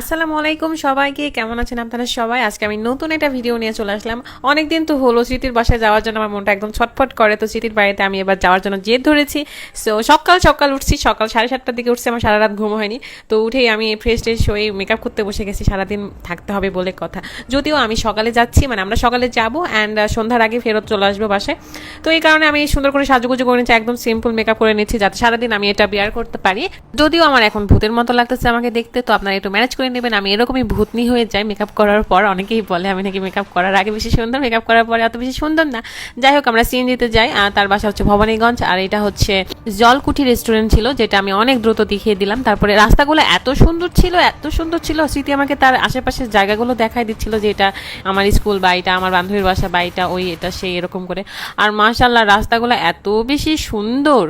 আসসালামু আলাইকুম সবাইকে, কেমন আছেন আপনারা সবাই? আজকে আমি নতুন একটা ভিডিও নিয়ে চলে আসলাম। অনেকদিন তো হলো স্মৃতির বাসায় যাওয়ার জন্য আমার মনটা একদম ছটফট করে, তো স্মৃতির বাড়িতে আমি এবার যাওয়ার জন্য জেদ ধরেছি। সো সকাল সকাল উঠছি, সকাল 7:30টার দিকে উঠছি, আমার সারা রাত ঘুম হয়নি। তো উঠেই আমি ফ্রেশ ট্রেশ হয়ে মেকআপ করতে বসে গেছি, সারাদিন থাকতে হবে বলে কথা। যদিও আমি সকালে যাচ্ছি, মানে আমরা সকালে যাবো অ্যান্ড সন্ধ্যার আগে ফেরত চলে আসবো বাসায়। তো এই কারণে আমি সুন্দর করে সাজুগুজু করে নিচ্ছি, একদম সিম্পল মেকআপ করে নিচ্ছি যাতে সারাদিন আমি এটা বিয়ার করতে পারি। যদিও আমার এখন ভূতের মতো লাগতেছে আমাকে দেখতে, তো আপনারা একটু ম্যানেজ করে নেবেন। আমি এরকমই ভূতনি হয়ে যাই মেকআপ করার পর। অনেকেই বলে আমি নাকি মেকআপ করার আগে বেশি সুন্দর, মেকআপ করার পরে অত বেশি সুন্দর না। যাই হোক, আমরা সিএনজিতে যাই, তার বাসা হচ্ছে ভবানীগঞ্জ, আর এটা হচ্ছে জলকুঠি রেস্টুরেন্ট ছিল, যেটা আমি অনেক দ্রুত দেখিয়ে দিলাম। তারপরে রাস্তাগুলো এত সুন্দর ছিল, এত সুন্দর ছিল। স্মৃতি আমাকে তার আশেপাশের জায়গাগুলো দেখাই দিচ্ছিল, যে এটা আমার স্কুল বা এটা আমার বান্ধবীর বাসা বা এটা ওই এটা সেই এরকম করে। আর মাশাআল্লাহ রাস্তাগুলো এত বেশি সুন্দর।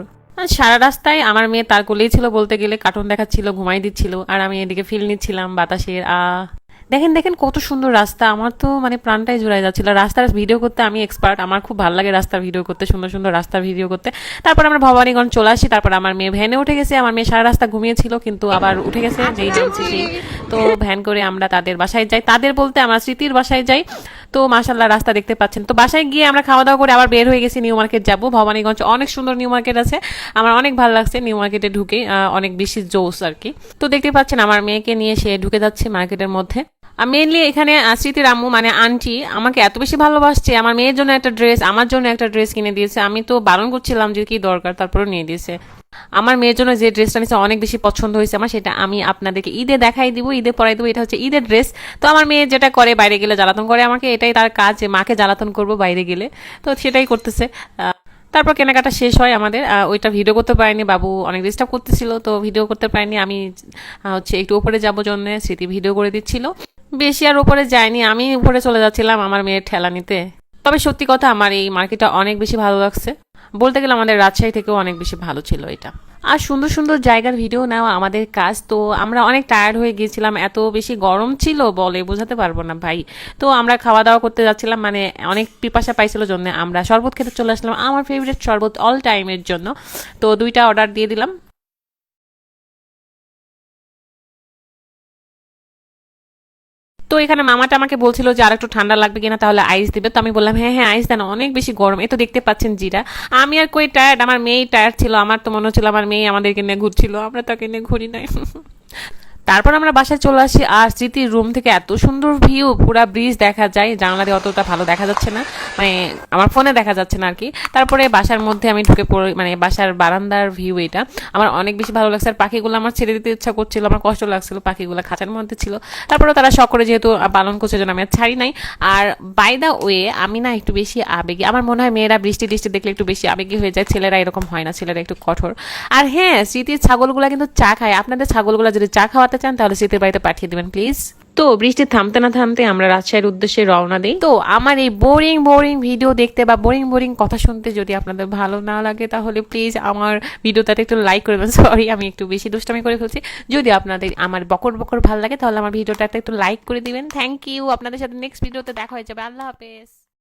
সারা রাস্তায় আমার মেয়ে তার কোলেই ছিল বলতে গেলে, কার্টুন দেখাচ্ছিল, ঘুমাই দিচ্ছিল, আর আমি এদিকে ফিল নিচ্ছিলাম বাতাসের। দেখেন দেখেন কত সুন্দর রাস্তা, আমার তো মানে প্রাণটাই জুড়াই যাচ্ছিল। রাস্তার ভিডিও করতে আমি এক্সপার্ট, আমার খুব ভালো লাগে রাস্তার ভিডিও করতে, সুন্দর সুন্দর রাস্তার ভিডিও করতে। তারপর আমরা ভবানীগঞ্জ চলে আসি, তারপর আমার মেয়ে ভ্যানে উঠে গেছে। আমার মেয়ে সারা রাস্তা ঘুমিয়েছিল, কিন্তু আবার উঠে গেছে যেই জানছি সেই। তো ভ্যান করে আমরা তাদের বাসায় যাই, তাদের বলতে আমরা স্মৃতির বাসায় যাই। তো মাশাআল্লাহ রাস্তা দেখতে পাচ্ছেন। তো বাসায় গিয়ে আমরা খাওয়া দাওয়া করে আবার বের হয়ে গেছি, নিউ মার্কেট যাবো। ভবানীগঞ্জ অনেক সুন্দর নিউ মার্কেট আছে, আমার অনেক ভালো লাগছে নিউ মার্কেটে ঢুকে, অনেক বেশি জোস আর কি। তো দেখতে পাচ্ছেন আমার মেয়েকে নিয়ে সে ঢুকে যাচ্ছে মার্কেটের মধ্যে। মেইনলি এখানে স্মৃতির আম্মু মানে আন্টি আমাকে এত বেশি ভালোবাসছে, আমার মেয়ের জন্য একটা ড্রেস, আমার জন্য একটা ড্রেস কিনে দিয়েছে। আমি তো বারণ করছিলাম যে কি দরকার, তারপরে নিয়ে দিয়েছে। আমার মেয়ের জন্য যে ড্রেসটা নিয়েছে অনেক বেশি পছন্দ হয়েছে আমার, সেটা আমি আপনাদেরকে ঈদে দেখাই দিব, ঈদে পরাই দেবো। এটা হচ্ছে ঈদের ড্রেস। তো আমার মেয়ে যেটা করে, বাইরে গেলে জ্বালাতন করে আমাকে, এটাই তার কাজ, যে মাকে জ্বালাতন করবো বাইরে গেলে, তো সেটাই করতেছে। তারপর কেনাকাটা শেষ হয় আমাদের, ওইটা ভিডিও করতে পারিনি, বাবু অনেক ডিস্টার্ব করতেছিল, তো ভিডিও করতে পারিনি। আমি হচ্ছে একটু উপরে যাবো জন্য স্মৃতি ভিডিও করে দিচ্ছিল। বেশি আর উপরে যায়নি, আমি উপরে চলে যাচ্ছিলাম আমার মেয়ের ঠেলা নিতে। তবে সত্যি কথা আমার এই মার্কেটটা অনেক বেশি ভালো লাগছে, বলতে গেলে আমাদের রাজশাহী থেকেও অনেক বেশি ভালো ছিল এটা। আর সুন্দর সুন্দর জায়গার ভিডিও নেওয়া আমাদের কাজ। তো আমরা অনেক টায়ার্ড হয়ে গিয়েছিলাম, এত বেশি গরম ছিল বলে বোঝাতে পারবো না ভাই। তো আমরা খাওয়া দাওয়া করতে যাচ্ছিলাম, মানে অনেক পিপাসা পাইছিল জন্য আমরা শরবত খেতে চলে আসলাম, আমার ফেভারিট শরবত অল টাইমের জন্য। তো 2টা অর্ডার দিয়ে দিলাম। তো এখানে মামাটা আমাকে বলছিল যে আর একটু ঠান্ডা লাগবে কিনা, তাহলে আইস দিবে। তো আমি বললাম হ্যাঁ হ্যাঁ আইস দেন, অনেক বেশি গরম। এই তো দেখতে পাচ্ছেন জিরা। আমি আর কই টায়ার্ড, আমার মেয়েই টায়ার্ড ছিল। আমার তো মনে হচ্ছিল আমার মেয়ে আমাদেরকে নিয়ে ঘুরছিল, আমরা তাকে নিয়ে ঘুরি নাই। তারপর আমরা বাসায় চলে আসি, আর স্মৃতির রুম থেকে এত সুন্দর ভিউ, পুরা ব্রিজ দেখা যায়। জানলা দিয়ে অতটা ভালো দেখা যাচ্ছে না, মানে আমার ফোনে দেখা যাচ্ছে না আর কি। তারপরে বাসার মধ্যে আমি ঢুকে পড়ে, মানে বাসার বারান্দার ভিউ এটা আমার অনেক বেশি ভালো লাগছে। আর পাখিগুলো আমার ছেড়ে দিতে ইচ্ছা করছিল, আমার কষ্ট লাগছিল, পাখিগুলো খাঁচার মধ্যে ছিল। তারপরে তারা শখ করে যেহেতু পালন করছে, জন্য আমি আর ছাড়ি নাই। আর বাই দা ওয়ে আমি না একটু বেশি আবেগী, আমার মনে হয় মেয়েরা বৃষ্টি টিষ্টি দেখলে একটু বেশি আবেগী হয়ে যায়, ছেলেরা এরকম হয় না, ছেলেরা একটু কঠোর। আর হ্যাঁ, স্মৃতির ছাগলগুলা কিন্তু চা খায়। আপনাদের ছাগলগুলা যদি চা খাওয়াতে চান তাহলে স্মৃতির বাড়িতে পাঠিয়ে দিবেন প্লিজ। তো বৃষ্টি থামতে না থামতে আমরা রাজশাহীর উদ্দেশ্যে রওনা দিই। তো আমার এই বোরিং বোরিং ভিডিও দেখতে বা বোরিং বোরিং কথা শুনতে যদি আপনাদের ভালো না লাগে, তাহলে প্লিজ আমার ভিডিওটাতে একটু লাইক করে দেবেন। সরি, আমি একটু বেশি দুষ্টামি করে ফেলছি। যদি আপনাদের আমার বকর বকর ভালো লাগে, তাহলে আমার ভিডিওটাতে একটু লাইক করে দিবেন। Thank you. আপনাদের সাথে নেক্সট ভিডিওতে দেখা হয়ে যাবে। আল্লাহ হাফেজ।